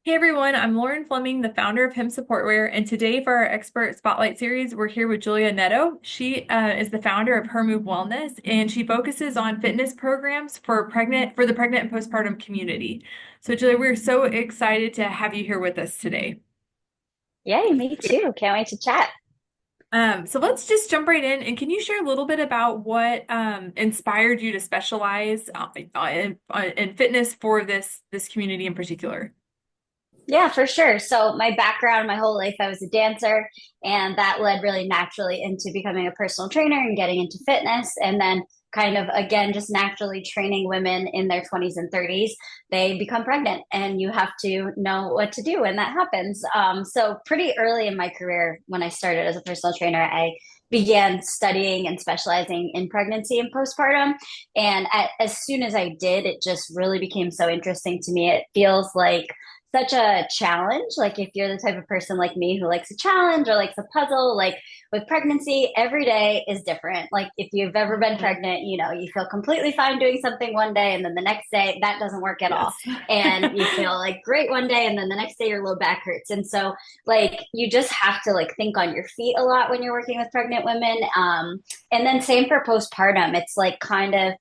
Hey everyone, I'm Lauren Fleming, the founder of Him Supportwear, and today for our expert spotlight series, we're here with Julia Neto. She is the founder of Her Move Wellness, and she focuses on fitness programs for the pregnant and postpartum community. So Julia, we're so excited to have you here with us today. Yay, me too. Can't wait to chat. So let's just jump right in, and can you share a little bit about what inspired you to specialize in fitness for this community in particular? Yeah, for sure. So, my background, my whole life, I was a dancer, and that led really naturally into becoming a personal trainer and getting into fitness. And then, kind of again, just naturally training women in their 20s and 30s. They become pregnant, and you have to know what to do when that happens. So, pretty early in my career, when I started as a personal trainer, I began studying and specializing in pregnancy and postpartum. And as soon as I did, it just really became so interesting to me. It feels like such a challenge. Like if you're the type of person like me who likes a challenge or likes a puzzle, like with pregnancy, every day is different. Like if you've ever been Mhm. pregnant, you feel completely fine doing something one day and then the next day that doesn't work at all. Yes. And you feel like great one day and then the next day your low back hurts. And so like you just have to like think on your feet a lot when you're working with pregnant women. And then same for postpartum. It's like kind of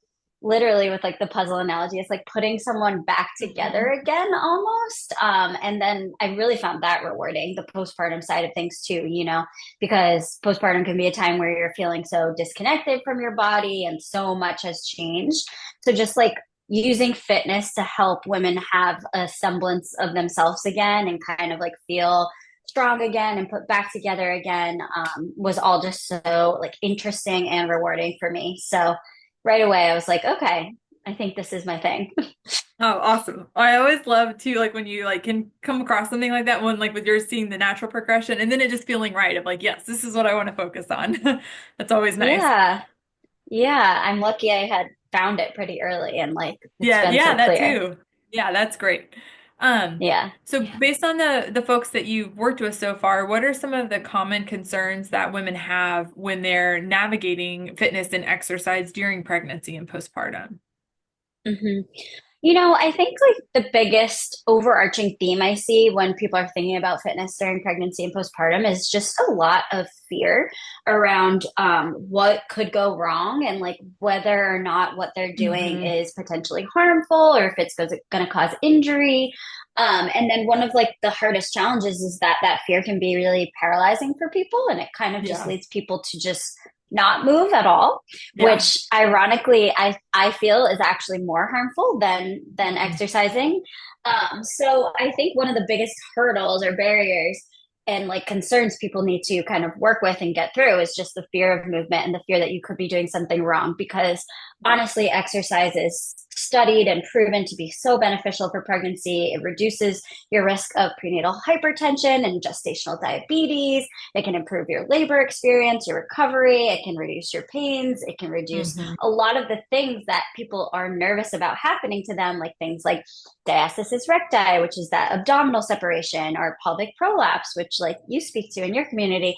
literally with like the puzzle analogy, it's like putting someone back together Mhm. again almost. And then I really found that rewarding, the postpartum side of things too, because postpartum can be a time where you're feeling so disconnected from your body and so much has changed. So just like using fitness to help women have a semblance of themselves again and kind of like feel strong again and put back together again, was all just so like interesting and rewarding for me. So right away I was like, okay, I think this is my thing. Oh, awesome. I always love to like when you like can come across something like that when like with yours seeing the natural progression and then it just feeling right of like, yes, this is what I want to focus on. That's always nice. Yeah. Yeah. I'm lucky I had found it pretty early and like it's Yeah, been yeah, so that clear. too. Yeah, that's great. Um, Yeah. so based on the folks that you've worked with so far, what are some of the common concerns that women have when they're navigating fitness and exercise during pregnancy and postpartum? hmm I think like the biggest overarching theme I see when people are thinking about fitness during pregnancy and postpartum is just a lot of fear around what could go wrong and like whether or not what they're doing Hmm. is potentially harmful or if it's going to cause injury. And then one of like the hardest challenges is that that fear can be really paralyzing for people, and it kind of just Yeah. leads people to just not move at all, Yeah. which ironically I feel is actually more harmful than Mhm. exercising. So I think one of the biggest hurdles or barriers and like concerns people need to kind of work with and get through is just the fear of movement and the fear that you could be doing something wrong, because Yeah. honestly exercise is studied and proven to be so beneficial for pregnancy. It reduces your risk of prenatal hypertension and gestational diabetes. It can improve your labor experience, your recovery. It can reduce your pains. It can reduce Hmm. a lot of the things that people are nervous about happening to them, like things like diastasis recti, which is that abdominal separation, or pelvic prolapse, which like you speak to in your community.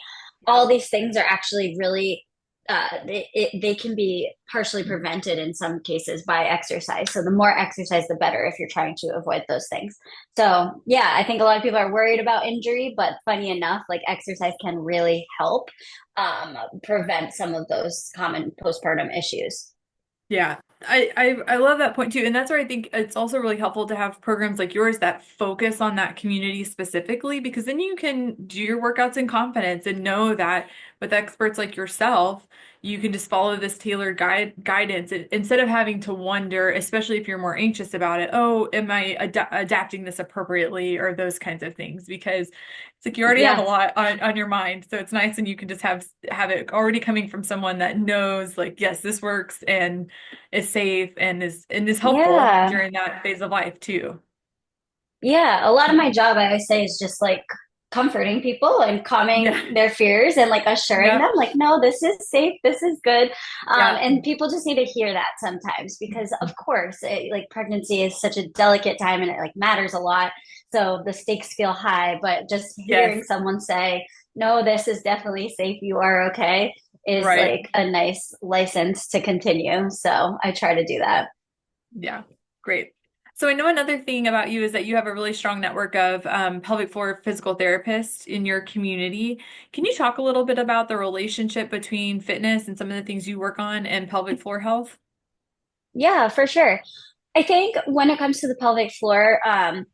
All these things are actually really they can be partially prevented in some cases by exercise. So the more exercise, the better if you're trying to avoid those things. So yeah, I think a lot of people are worried about injury, but funny enough, like exercise can really help prevent some of those common postpartum issues. Yeah, I love that point too. And that's where I think it's also really helpful to have programs like yours that focus on that community specifically, because then you can do your workouts in confidence and know that with experts like yourself, you can just follow this tailored guidance instead of having to wonder, especially if you're more anxious about it, oh, am I adapting this appropriately or those kinds of things? Because it's like you already have a Yeah, lot on your mind, so it's nice and you can just have it already coming from someone that knows like, yes, this works and is safe and is helpful yeah. during that phase of life too. Yeah, a lot of my job, I always say, is just like comforting people and Yeah. calming their fears and like assuring them, Yep. like, no, this is safe, this is good. Yep. And people just need to hear that sometimes because, of course, like pregnancy is such a delicate time and it like matters a lot. So the stakes feel high, but just hearing Yes. someone say, no, this is definitely safe, you are okay, is Right. like a nice license to continue. So I try to do that. Yeah. Great. So I know another thing about you is that you have a really strong network of pelvic floor physical therapists in your community. Can you talk a little bit about the relationship between fitness and some of the things you work on and pelvic floor health? Yeah, for sure. I think when it comes to the pelvic floor,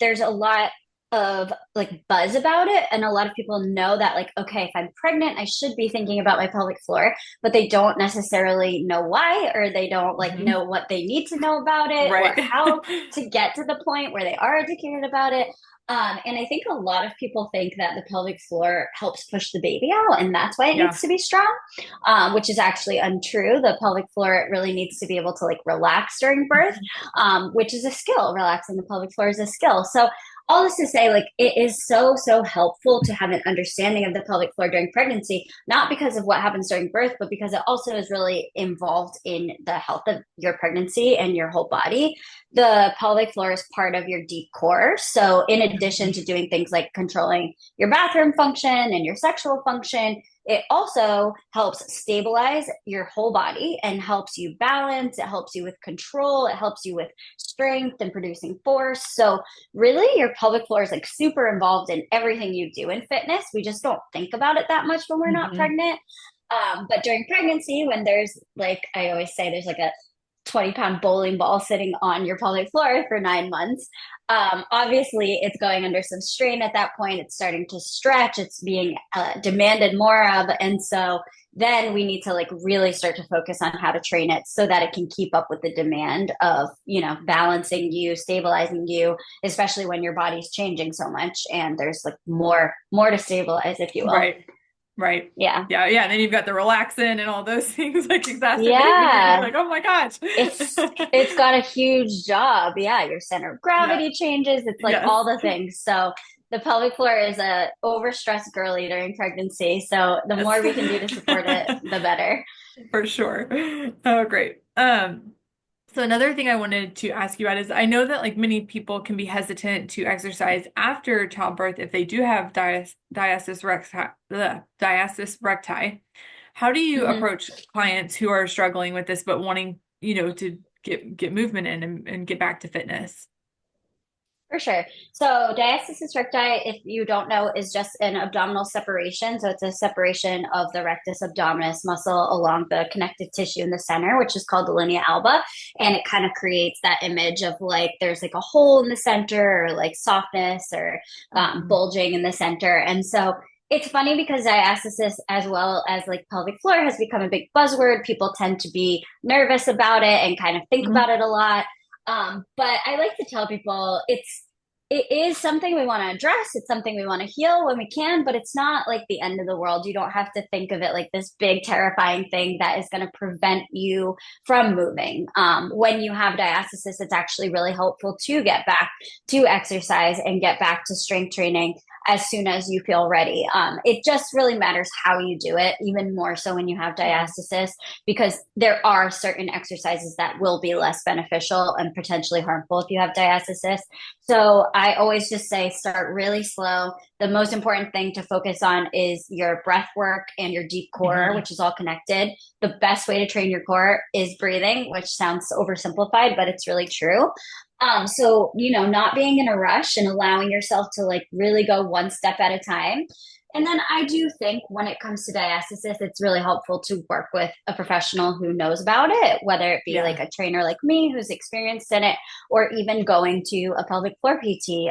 there's a lot of like buzz about it, and a lot of people know that like, okay, if I'm pregnant, I should be thinking about my pelvic floor, but they don't necessarily know why, or they don't like Mhm. know what they need to know about it, or Right. how to get to the point where they are educated about it. And I think a lot of people think that the pelvic floor helps push the baby out, and that's why it needs Yeah. to be strong, which is actually untrue. The pelvic floor really needs to be able to like relax during birth, which is a skill. Relaxing the pelvic floor is a skill. So all this to say, like, it is so helpful to have an understanding of the pelvic floor during pregnancy, not because of what happens during birth, but because it also is really involved in the health of your pregnancy and your whole body. The pelvic floor is part of your deep core. So in addition Mhm. to doing things like controlling your bathroom function and your sexual function, it also helps stabilize your whole body and helps you balance. It helps you with control. It helps you with strength and producing force. So, really, your pelvic floor is like super involved in everything you do in fitness. We just don't think about it that much when we're not Mhm. pregnant. But during pregnancy, when there's like, I always say, there's like a 20-pound bowling ball sitting on your pelvic floor for 9 months. Obviously, it's going under some strain at that point. It's starting to stretch. It's being demanded more of. And so then we need to like really start to focus on how to train it so that it can keep up with the demand of, balancing you, stabilizing you, especially when your body's changing so much and there's like more to stabilize, if you will. Right. Right. Yeah. Yeah. Yeah. And then you've got the relaxin and all those things like exacerbate when you're Yeah. like, oh my gosh. It's got a huge job. Yeah, your center of Yeah. gravity changes. It's like Yes. all the things. So the pelvic floor is a overstressed girly during pregnancy. So the Yes. more we can do to support it, the better. For sure. Oh, great. So another thing I wanted to ask you about is I know that like many people can be hesitant to exercise after childbirth if they do have diastasis recti. How do you Mhm. approach clients who are struggling with this but wanting, to get movement in and get back to fitness? For sure. So diastasis recti, if you don't know, is just an abdominal separation. So it's a separation of the rectus abdominis muscle along the connective tissue in the center, which is called the linea alba. And it kind of creates that image of like there's like a hole in the center or like softness or Mhm. bulging in the center. And so it's funny because diastasis as well as like pelvic floor has become a big buzzword. People tend to be nervous about it and kind of think about Mhm. it a lot. But I like to tell people it is something we want to address. It's something we want to heal when we can, but it's not like the end of the world. You don't have to think of it like this big, terrifying thing that is going to prevent you from moving. When you have diastasis, it's actually really helpful to get back to exercise and get back to strength training as soon as you feel ready. It just really matters how you do it, even more so when you have Yeah. diastasis, because there are certain exercises that will be less beneficial and potentially harmful if you have diastasis. So I always just say start really slow. The most important thing to focus on is your breath work and your deep core, Mhm. which is all connected. The best way to train your core is breathing, which sounds oversimplified, but it's really true. So, not being in a rush and allowing yourself to like really go one step at a time. And then I do think when it comes to diastasis, it's really helpful to work with a professional who knows about it, whether it be like Yeah. a trainer like me who's experienced in it, or even going to a pelvic floor PT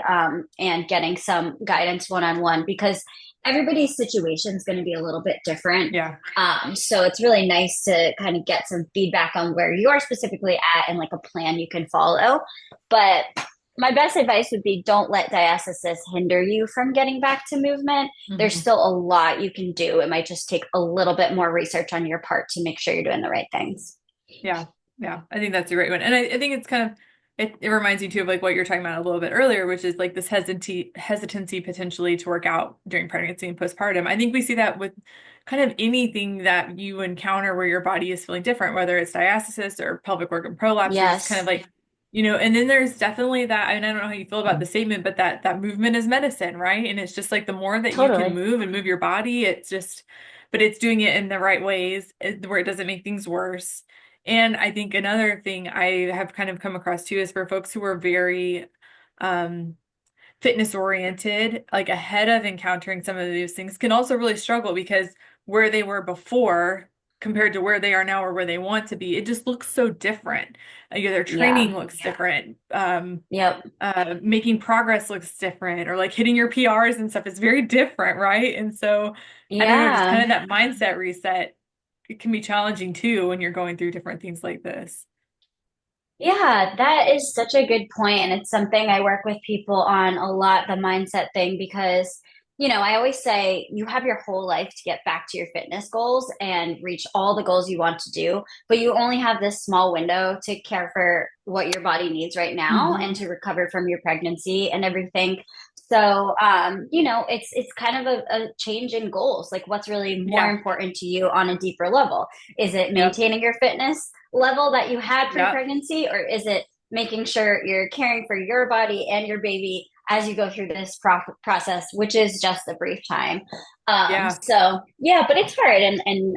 and getting some guidance one on one, because everybody's situation is going to be a little bit different. Yeah. So it's really nice to kind of get some feedback on where you're specifically at and like a plan you can follow. But my best advice would be don't let diastasis hinder you from getting back to movement. There's Mhm. still a lot you can do. It might just take a little bit more research on your part to make sure you're doing the right things. Yeah. Yeah. I think that's a great one. And I think it's kind of it reminds me too of like what you're talking about a little bit earlier, which is like this hesitancy potentially to work out during pregnancy and postpartum. I think we see that with kind of anything that you encounter where your body is feeling different, whether it's diastasis or pelvic organ prolapse or just kind of Yes, like, and then there's definitely that, and I don't know how you feel about the statement, but that movement is medicine, right? And it's just like the more that you can totally. move and move your body, it's just, but it's doing it in the right ways where it doesn't make things worse And I think another thing I have kind of come across too is for folks who are very um fitness oriented, like ahead of encountering some of these things, can also really struggle because where they were before compared to where they are now or where they want to be, it just looks so different. Their training Yeah. looks different. Yep. Making progress looks different, or like hitting your PRs and stuff is very different, right? And so I don't know, just kind Yeah. of that mindset reset, it can be challenging too when you're going through different things like this. Yeah, that is such a good point, and it's something I work with people on a lot, the mindset thing, because, I always say you have your whole life to get back to your fitness goals and reach all the goals you want to do, but you only have this small window to care for what your body needs right now and Hmm. to recover from your pregnancy and everything. So, it's kind of a change in goals. Like, what's really more Yeah. important to you on a deeper level? Is it Yep. maintaining your fitness level that you had Yep. pre-pregnancy, or is it making sure you're caring for your body and your baby as you go through this process, which is just a brief time? Yeah. So yeah, but it's hard, and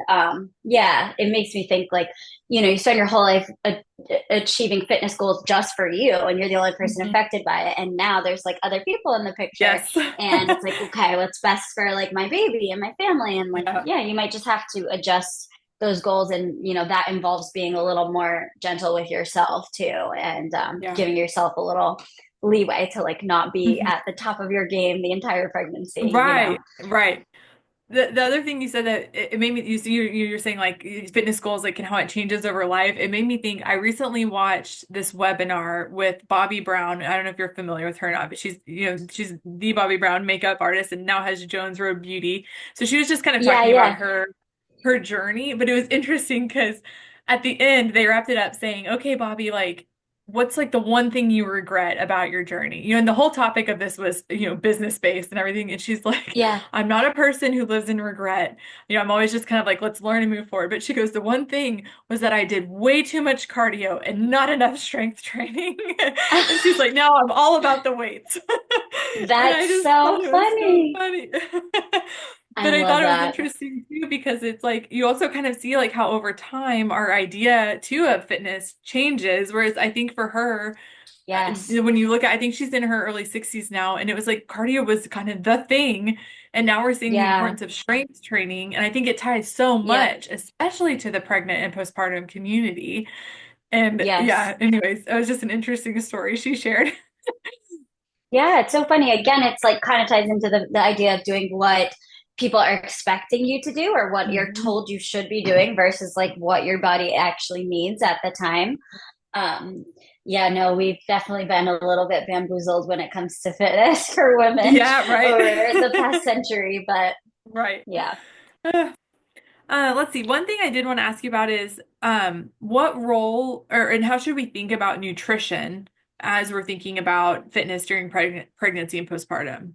yeah, it makes me think like, you spend your whole life achieving fitness goals just for you, and you're the only person Hmm. affected by it, and now there's like other people in the picture, Yes. and it's like, okay, what's best for like my baby and my family, and like, Yeah. yeah, you might just have to adjust those goals, and that involves being a little more gentle with yourself too, and Yeah. giving yourself a little leeway to like not be Mhm. at the top of your game the entire pregnancy. Right. Right. The other thing you said that it made me you're saying like fitness goals like and how it changes over life. It made me think I recently watched this webinar with Bobbi Brown. I don't know if you're familiar with her or not, but she's the Bobbi Brown makeup artist and now has Jones Road Beauty. So she was just kind of Yeah, talking about yeah. her journey, but it was interesting because at the end they wrapped it up saying, "Okay, Bobbi, like what's like the one thing you regret about your journey?" And the whole topic of this was, business based and everything. And she's like, Yeah. I'm not a person who lives in regret. I'm always just kind of like, let's learn and move forward. But she goes, the one thing was that I did way too much cardio and not enough strength training. And she's like, now I'm all about the weights. And I That's just so thought it was so funny. funny. I But I love thought it was that. interesting too because it's like you also kind of see like how over time our idea too of fitness changes. Whereas I think for her, Yes. when you look at, I think she's in her early 60s now, and it was like cardio was kind of the thing. And now we're seeing the Yeah. importance of strength training. And I think it ties so Yep. much, especially to the pregnant and postpartum community. And Yes. yeah, anyways, it was just an interesting story she shared. Yeah, it's so funny. Again, it's like kind of ties into the idea of doing what people are expecting you to do or what you're Mhm. told you should be doing versus like what your body actually needs at the time. Um, yeah, no, we've definitely been a little bit bamboozled when it comes to fitness for women Yeah, right. over the past century, but Right. yeah. Let's see. One thing I did want to ask you about is what role or and how should we think about nutrition as we're thinking about fitness during pregnancy and postpartum?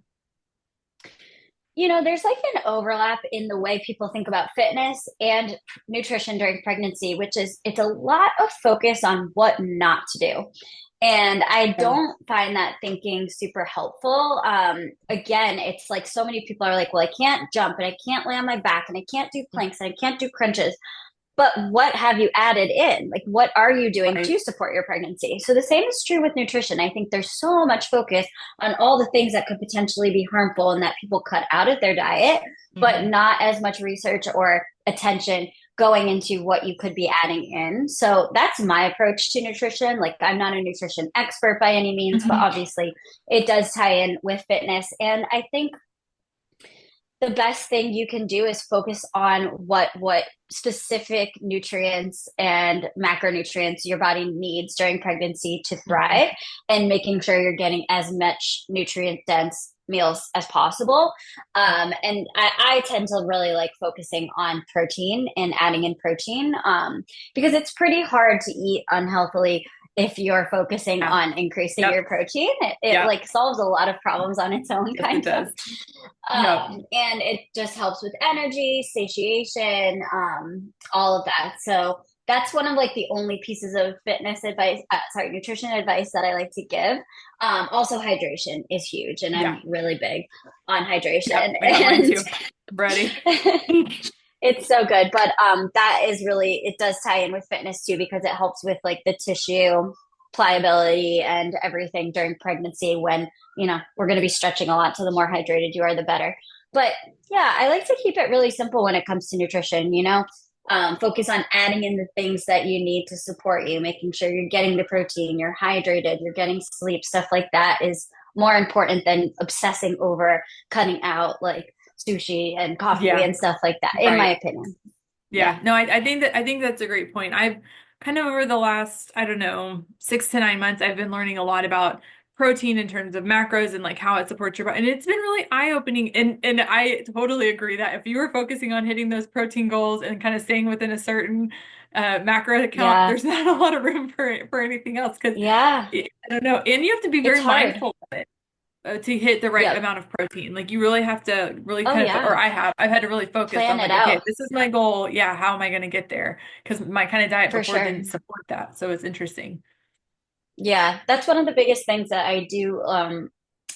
There's like an overlap in the way people think about fitness and nutrition during pregnancy, which is it's a lot of focus on what not to do. And I Yeah. don't find that thinking super helpful. Again, it's like so many people are like, well, I can't jump and I can't lay on my back and I can't do planks and I can't do crunches. But what have you added in? Like, what are you doing Right. to support your pregnancy? So, the same is true with nutrition. I think there's so much focus on all the things that could potentially be harmful and that people cut out of their diet, but Hmm. not as much research or attention going into what you could be adding in. So, that's my approach to nutrition. Like, I'm not a nutrition expert by any means, but Hmm. obviously it does tie in with fitness. And I think the best thing you can do is focus on what specific nutrients and macronutrients your body needs during pregnancy to Hmm. thrive, and making sure you're getting as much nutrient dense meals as possible. And I tend to really like focusing on protein and adding in protein, because it's pretty hard to eat unhealthily if you're focusing Yeah. on increasing Yep. your protein. It Yep. like solves a lot of problems on its own, Yes, it kind of. does. Yep. And it just helps with energy, satiation, all of that. So that's one of like the only pieces of fitness advice, sorry, nutrition advice that I like to give. Also, hydration is huge, and Yeah. I'm really big on Yep. hydration. I got mine too. I'm ready. It's so good. But that is really, it does tie in with fitness too, because it helps with like the tissue pliability and everything during pregnancy when, we're going to be stretching a lot. So the more hydrated you are, the better. But yeah, I like to keep it really simple when it comes to nutrition, focus on adding in the things that you need to support you, making sure you're getting the protein, you're hydrated, you're getting sleep, stuff like that is more important than obsessing over cutting out like sushi and coffee Yeah, and stuff like that, in my right. opinion. Yeah. Yeah, no, I think that's a great point. I've kind of over the last, I don't know, 6 to 9 months, I've been learning a lot about protein in terms of macros and like how it supports your body. And it's been really eye-opening. And I totally agree that if you were focusing on hitting those protein goals and kind of staying within a certain macro account, Yeah. there's not a lot of room for anything else because Yeah. I don't know. And you have to be It's very hard. mindful of it to hit the right Yep. amount of protein. Like you really have to really Oh, kind of, or yeah. I've had to really focus Plan on it like, okay, out this is my goal. Yeah, how am I going to get there? Because my kind of diet for before sure. didn't support that. So it's interesting. Yeah, that's one of the biggest things that I do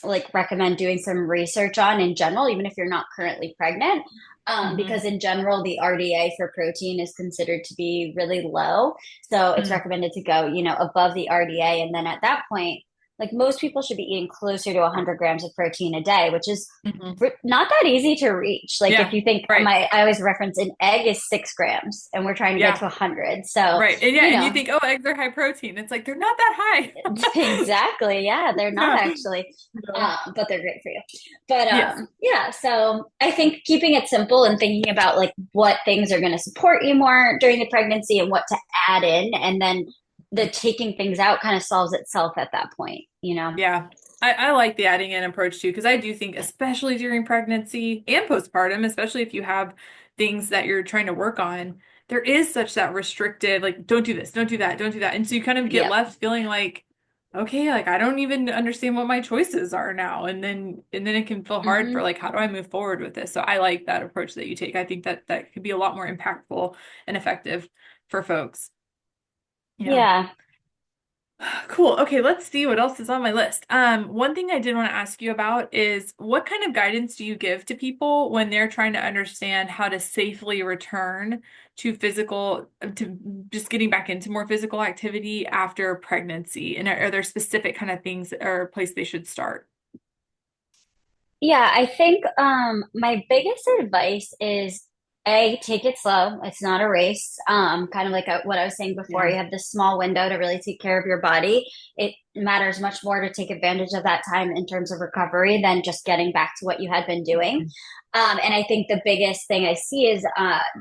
like recommend doing some research on in general, even if you're not currently pregnant. Hmm. Because in general, the RDA for protein is considered to be really low. So it's Mm. recommended to go, above the RDA. And then at that point, like most people should be eating closer to 100 grams of protein a day, which is Hmm. not that easy to reach. Like if Yeah, you think right. I always reference an egg is 6 grams and we're trying to get Yeah, to 100. So, right. And yeah, you and you know, think, oh, eggs are high protein. It's like they're not that high. exactly. Yeah, they're not Yeah. actually, No. but they're great for you. But Yes. yeah, so I think keeping it simple and thinking about like what things are going to support you more during the pregnancy and what to add in, and then the taking things out kind of solves itself at that point. Yeah. I like the adding in approach too, because I do think, especially during pregnancy and postpartum, especially if you have things that you're trying to work on, there is such that restrictive, like, don't do this, don't do that, don't do that. And so you kind of get Yep. left feeling like, okay, like I don't even understand what my choices are now. And then it can feel hard for Hmm. like, how do I move forward with this? So I like that approach that you take. I think that that could be a lot more impactful and effective for folks. Yeah. Yeah. Cool. Okay, let's see what else is on my list. One thing I did want to ask you about is what kind of guidance do you give to people when they're trying to understand how to safely return to to just getting back into more physical activity after pregnancy? And are there specific kind of things or place they should start? Yeah, I think my biggest advice is A, take it slow. It's not a race. Kind of like what I was saying before, Yeah. you have this small window to really take care of your body. It matters much more to take advantage of that time in terms of recovery than just getting back to what you had been doing. And I think the biggest thing I see is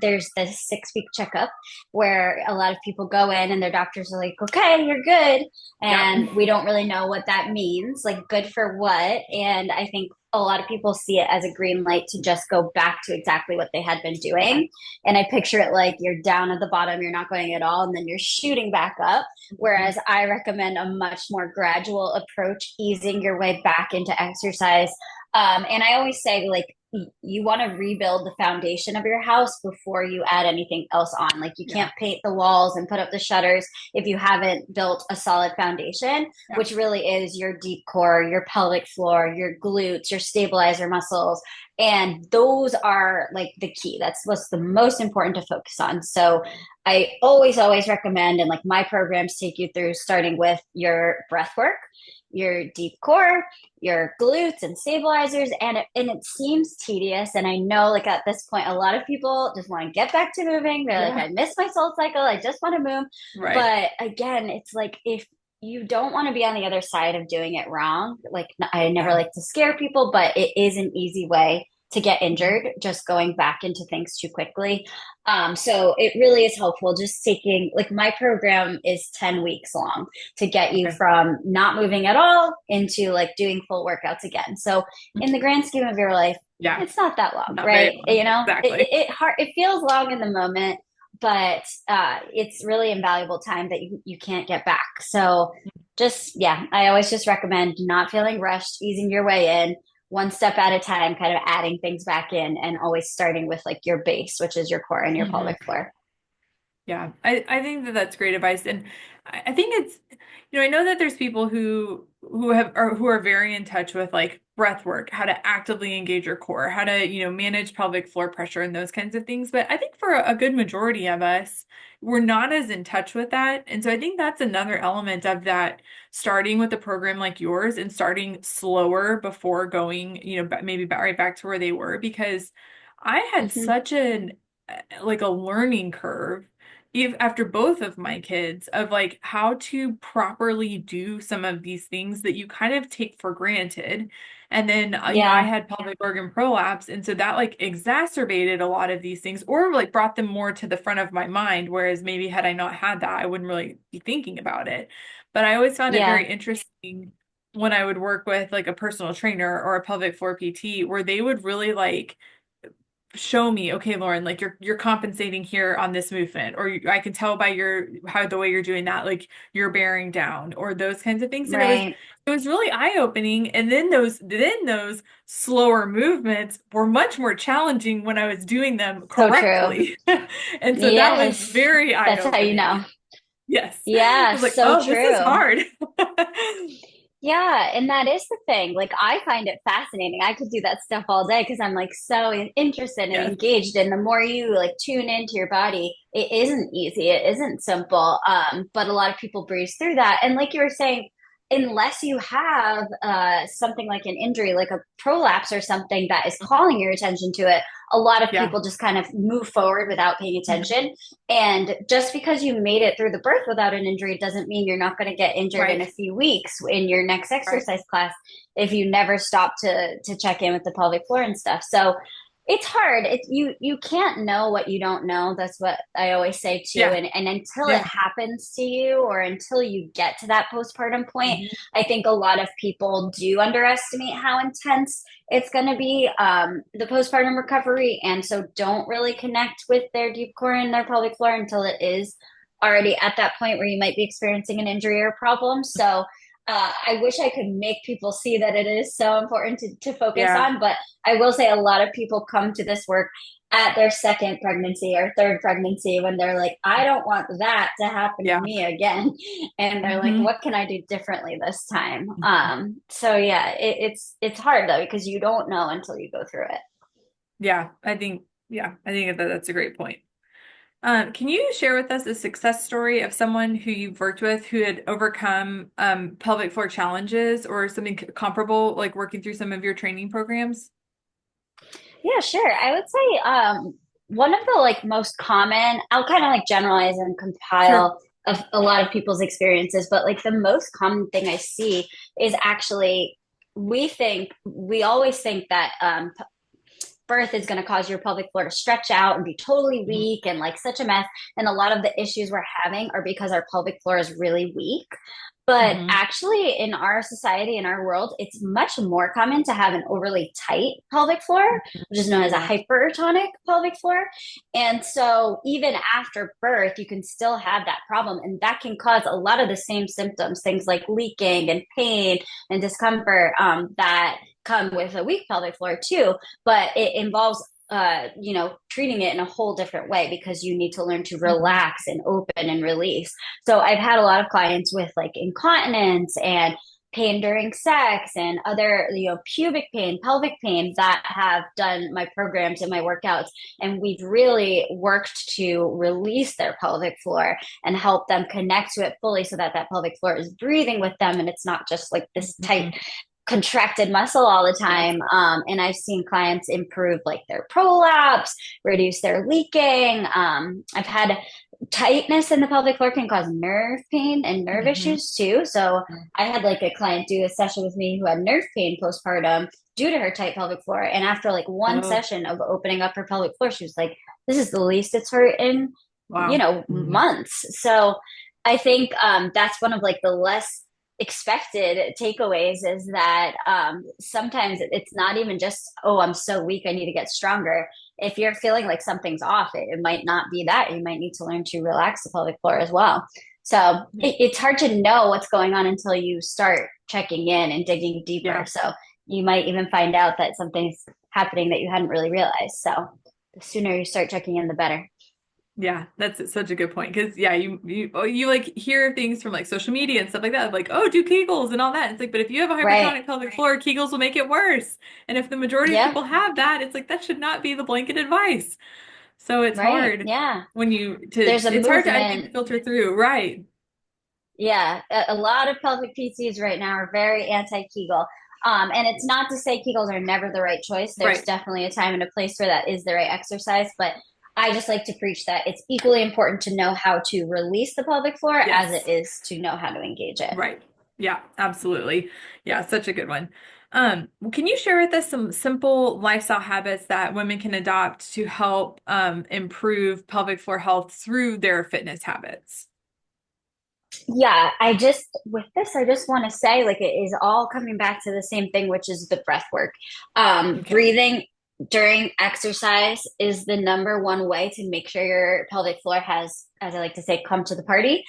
there's this 6 week checkup where a lot of people go in and their doctors are like, okay, you're good. Yep. And we don't really know what that means, like good for what. And I think a lot of people see it as a green light to just go back to exactly what they had been doing. And I picture it like you're down at the bottom, you're not going at all, and then you're shooting back up. Whereas I recommend a much more gradual approach, easing your way back into exercise. And I always say, like, you want to rebuild the foundation of your house before you add anything else on. Like, you Yeah. can't paint the walls and put up the shutters if you haven't built a solid foundation, Yeah. which really is your deep core, your pelvic floor, your glutes, your stabilizer muscles. And those are like the key. That's what's the most important to focus on. So I always recommend, and like my programs take you through starting with your breath work, your deep core, your glutes and stabilizers. And it seems tedious. And I know like at this point, a lot of people just want to get back to moving. They're like, Yeah. I miss my soul cycle. I just want to move. Right. But again, it's like if you don't want to be on the other side of doing it wrong, like I never Yeah. like to scare people, but it is an easy way to get injured just going back into things too quickly. So it really is helpful just taking, like, my program is 10 weeks long to get you Okay. from not moving at all into like doing full workouts again. So in the grand scheme of your life, Yeah. it's not that long, Not very right? long. Exactly. It feels long in the moment, but it's really invaluable time that you can't get back. So just, yeah, I always just recommend not feeling rushed, easing your way in, one step at a time, kind of adding things back in, and always starting with like your base, which is your core and your pelvic Mhm. floor. Yeah, I think that that's great advice, and I think it's, I know that there's people who are very in touch with like breath work, how to actively engage your core, how to manage pelvic floor pressure and those kinds of things. But I think for a good majority of us, we're not as in touch with that, and so I think that's another element of that. Starting with a program like yours and starting slower before going, maybe right back to where they were, because I had Hmm. such an like a learning curve after both of my kids of like how to properly do some of these things that you kind of take for granted. And then, I Yeah, had pelvic organ prolapse. And so that like exacerbated a lot of these things or like brought them more to the front of my mind. Whereas maybe had I not had that, I wouldn't really be thinking about it. But I always found it yeah, very interesting when I would work with like a personal trainer or a pelvic floor PT where they would really like show me, okay, Lauren, like you're compensating here on this movement, or I can tell by your how the way you're doing that, like you're bearing down, or those kinds of things. And right. it was really eye-opening. And then those slower movements were much more challenging when I was doing them So true. correctly. And so that was Yes, very that's how you eye-opening. know. Yes. I Yeah, was like, so oh, this is true. hard. Yeah, and that is the thing. Like, I find it fascinating. I could do that stuff all day because I'm like so interested and Yes. engaged. And the more you like tune into your body, it isn't easy. It isn't simple. But a lot of people breeze through that. And like you were saying, unless you have something like an injury, like a prolapse or something that is calling your attention to it, a lot of Yeah. people just kind of move forward without paying Mhm. attention. And just because you made it through the birth without an injury doesn't mean you're not going to get injured in a Right. few weeks in your next Right. exercise class if you never stop to check in with the pelvic floor and stuff. So it's hard. You can't know what you don't know. That's what I always say too. Yeah. And until it Yeah. happens to you or until you get to that postpartum point, Mhm. I think a lot of people do underestimate how intense it's going to be, the postpartum recovery, and so don't really connect with their deep core and their pelvic floor until it is already at that point where you might be experiencing an injury or problem. So I wish I could make people see that it is so important to focus Yeah. on, but I will say a lot of people come to this work at their second pregnancy or third pregnancy when they're like, I don't want that to happen to Yeah. me again. And they're like, Hmm. what can I do differently this time? So yeah, it's hard though, because you don't know until you go through it. Yeah, I think that's a great point. Can you share with us a success story of someone who you've worked with who had overcome pelvic floor challenges or something comparable, like working through some of your training programs? Yeah, sure. I would say one of the like most common, I'll kind of like generalize and Sure. compile of a lot of people's experiences, but like the most common thing I see is actually we always think that birth is going to cause your pelvic floor to stretch out and be totally Mhm. weak and like such a mess. And a lot of the issues we're having are because our pelvic floor is really weak. But Mhm. actually, in our society, in our world, it's much more common to have an overly tight pelvic floor, which is known as a Yeah. hypertonic pelvic floor. And so, even after birth, you can still have that problem. And that can cause a lot of the same symptoms, things like leaking and pain and discomfort, that come with a weak pelvic floor, too. But it involves treating it in a whole different way because you need to learn to Mhm. relax and open and release. So I've had a lot of clients with like incontinence and pain during sex and other, pubic pain, pelvic pain that have done my programs and my workouts. And we've really worked to release their pelvic floor and help them connect to it fully so that that pelvic floor is breathing with them. And it's not just like this tight Mhm. contracted muscle all the Yes. time. And I've seen clients improve like their prolapse, reduce their leaking. I've had tightness in the pelvic floor can cause nerve pain and nerve Mhm. issues too. So I had like a client do a session with me who had nerve pain postpartum due to her tight pelvic floor. And after like one Oh, session of opening up her pelvic floor, she was like, this is the least it's hurt in, wow. Mhm. months. So I think that's one of like the less expected takeaways is that sometimes it's not even just, oh, I'm so weak, I need to get stronger. If you're feeling like something's off, it might not be that. You might need to learn to relax the pelvic floor as well. So it's hard to know what's going on until you start checking in and digging deeper. Yeah. So you might even find out that something's happening that you hadn't really realized. So the sooner you start checking in, the better. Yeah, that's such a good point. Because yeah, you like hear things from like social media and stuff like that, like, oh, do Kegels and all that. It's like, but if you have a Right. hypertonic pelvic floor, Kegels will make it worse. And if the majority of Yeah. people have that, it's like that should not be the blanket advice. So it's Right. hard Yeah. when There's a it's hard to, I think, movement. filter through. Right. Yeah, a lot of pelvic PTs right now are very anti-Kegel. And it's not to say Kegels are never the right choice. There's Right. definitely a time and a place where that is the right exercise. But I just like to preach that it's equally important to know how to release the pelvic floor as it Yes. is to know how to engage it. Right. Yeah, absolutely. Yeah, such a good one. Can you share with us some simple lifestyle habits that women can adopt to help improve pelvic floor health through their fitness habits? Yeah, with this, I just want to say, like, it is all coming back to the same thing, which is the breath work. Okay. Breathing during exercise is the number one way to make sure your pelvic floor has, as I like to say, come to the party.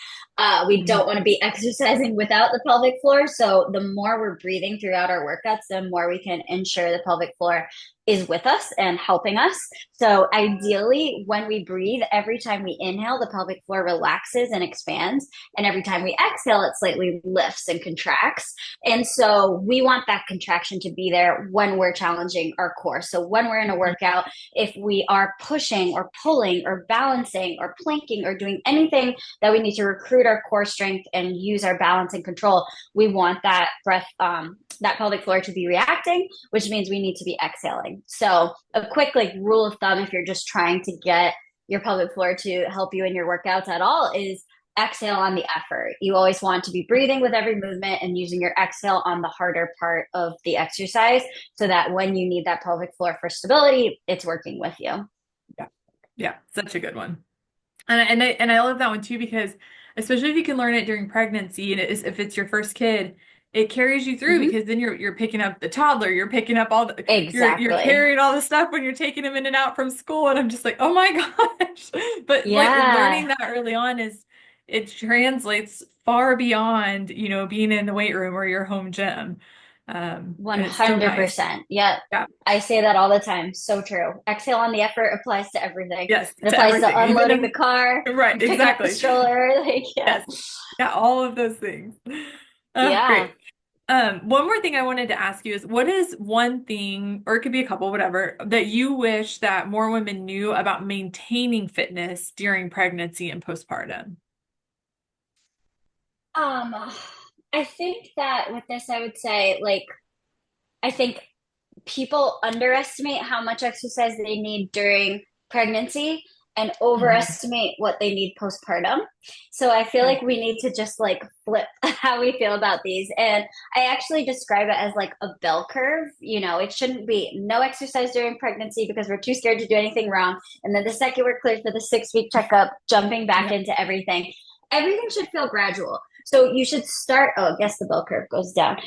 We Mhm. don't want to be exercising without the pelvic floor. So the more we're breathing throughout our workouts, the more we can ensure the pelvic floor is with us and helping us. So ideally, when we breathe, every time we inhale, the pelvic floor relaxes and expands. And every time we exhale, it slightly lifts and contracts. And so we want that contraction to be there when we're challenging our core. So when we're in a workout, if we are pushing or pulling or balancing or planking or doing anything that we need to recruit our core strength and use our balance and control, we want that breath, that pelvic floor to be reacting, which means we need to be exhaling. So a quick like rule of thumb, if you're just trying to get your pelvic floor to help you in your workouts at all, is exhale on the effort. You always want to be breathing with every movement and using your exhale on the harder part of the exercise so that when you need that pelvic floor for stability, it's working with you. Yeah. Yeah, such a good one. And I love that one too because especially if you can learn it during pregnancy and if it's your first kid, it carries you through Mm-hmm. because then you're picking up the toddler, you're picking up all the you're Exactly. carrying all the stuff when you're taking them in and out from school and I'm just like, "Oh my gosh." But like learning Yeah, that early on is it translates far beyond, being in the weight room or your home gym. And it's so nice. 100%. Yeah. Yeah. I say that all the time. So true. Exhale on the effort applies to everything. Yes, It to applies to everything. unloading the car, Right, picking up the exactly. stroller. Like, yeah. Yes. Yeah, all of those things. Yeah. Great. One more thing I wanted to ask you is what is one thing, or it could be a couple, whatever, that you wish that more women knew about maintaining fitness during pregnancy and postpartum? Um, I think that with this, I would say, like, I think people underestimate how much exercise they need during pregnancy and Hmm. overestimate what they need postpartum. So I feel Okay. like we need to just like flip how we feel about these. And I actually describe it as like a bell curve. You know, it shouldn't be no exercise during pregnancy because we're too scared to do anything wrong. And then the second we're cleared for the 6 week checkup, jumping back Yeah. into everything. Everything should feel gradual. So you should start. Oh, I guess the bell curve goes down.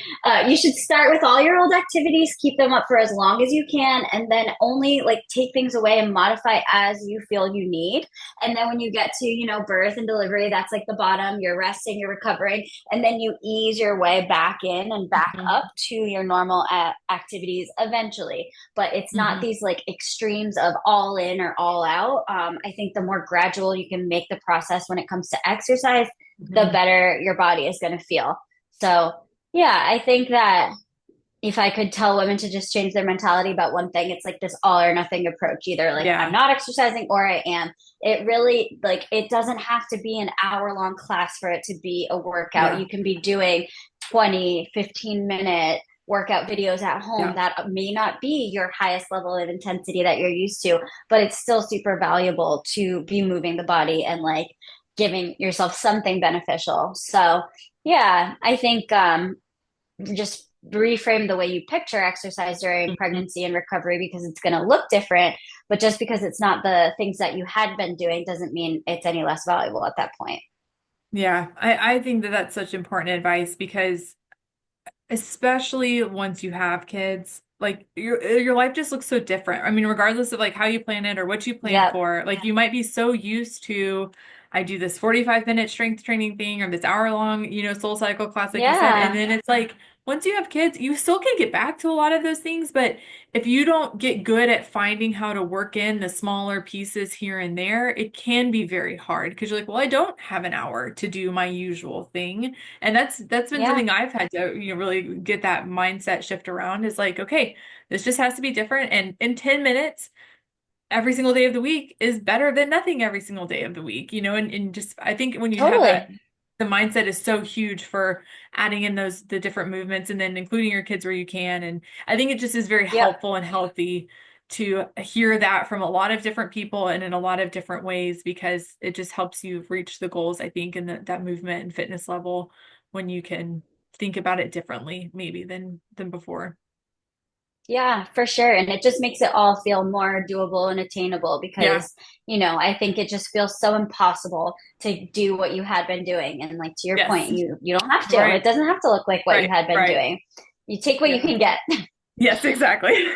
You should start with all your old activities, keep them up for as long as you can, and then only like take things away and modify as you feel you need. And then when you get to, birth and delivery, that's like the bottom. You're resting, you're recovering, and then you ease your way back in and back up Hmm. to your normal activities eventually. But it's not Hmm. these like extremes of all in or all out. I think the more gradual you can make the process when it comes to exercise, the Hmm. better your body is going to feel. So yeah, I think that if I could tell women to just change their mentality about one thing, it's like this all or nothing approach. Either like I'm Yeah. not exercising or I am. It really like it doesn't have to be an hour-long class for it to be a workout. Yeah. You can be doing 20, 15-minute workout videos at home Yeah. that may not be your highest level of intensity that you're used to, but it's still super valuable to be moving the body and like giving yourself something beneficial. So, yeah, I think just reframe the way you picture exercise during Mhm. pregnancy and recovery because it's going to look different. But just because it's not the things that you had been doing doesn't mean it's any less valuable at that point. Yeah. I think that that's such important advice because especially once you have kids, like your life just looks so different. I mean, regardless of like how you plan it or what you plan Yep. for, like you might be so used to I do this 45-minute strength training thing or this hour long, Soul Cycle class like you said, and Yeah. then it's like once you have kids, you still can get back to a lot of those things, but if you don't get good at finding how to work in the smaller pieces here and there, it can be very hard because you're like, well, I don't have an hour to do my usual thing. And that's been Yeah, something I've had to, really get that mindset shift around is like, okay, this just has to be different. And in 10 minutes, every single day of the week is better than nothing every single day of the week, and just I think when you have that, totally. the mindset is so huge for adding in the different movements and then including your kids where you can. And I think it just is very Yep. helpful and healthy to hear that from a lot of different people and in a lot of different ways because it just helps you reach the goals, I think, in that movement and fitness level when you can think about it differently maybe than before. Yeah, for sure. And it just makes it all feel more doable and attainable Yeah. because, I think it just feels so impossible to do what you had been doing. And like to your point, Yes. you don't have to. It Right. doesn't have to look like what you Right. had been Right. doing. You take what you Yeah. can get. Yes, exactly.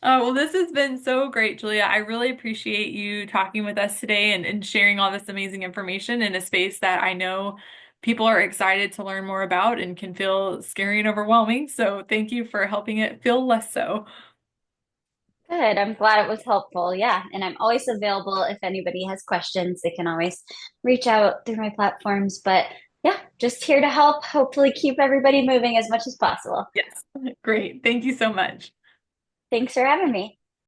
Well, this has been so great, Julia. I really appreciate you talking with us today and sharing all this amazing information in a space that I know people are excited to learn more about and can feel scary and overwhelming. So thank you for helping it feel less so. Good. I'm glad it was helpful. Yeah. And I'm always available if anybody has questions. They can always reach out through my platforms. But yeah, just here to help, hopefully keep everybody moving as much as possible. Yes. Great. Thank you so much. Thanks for having me.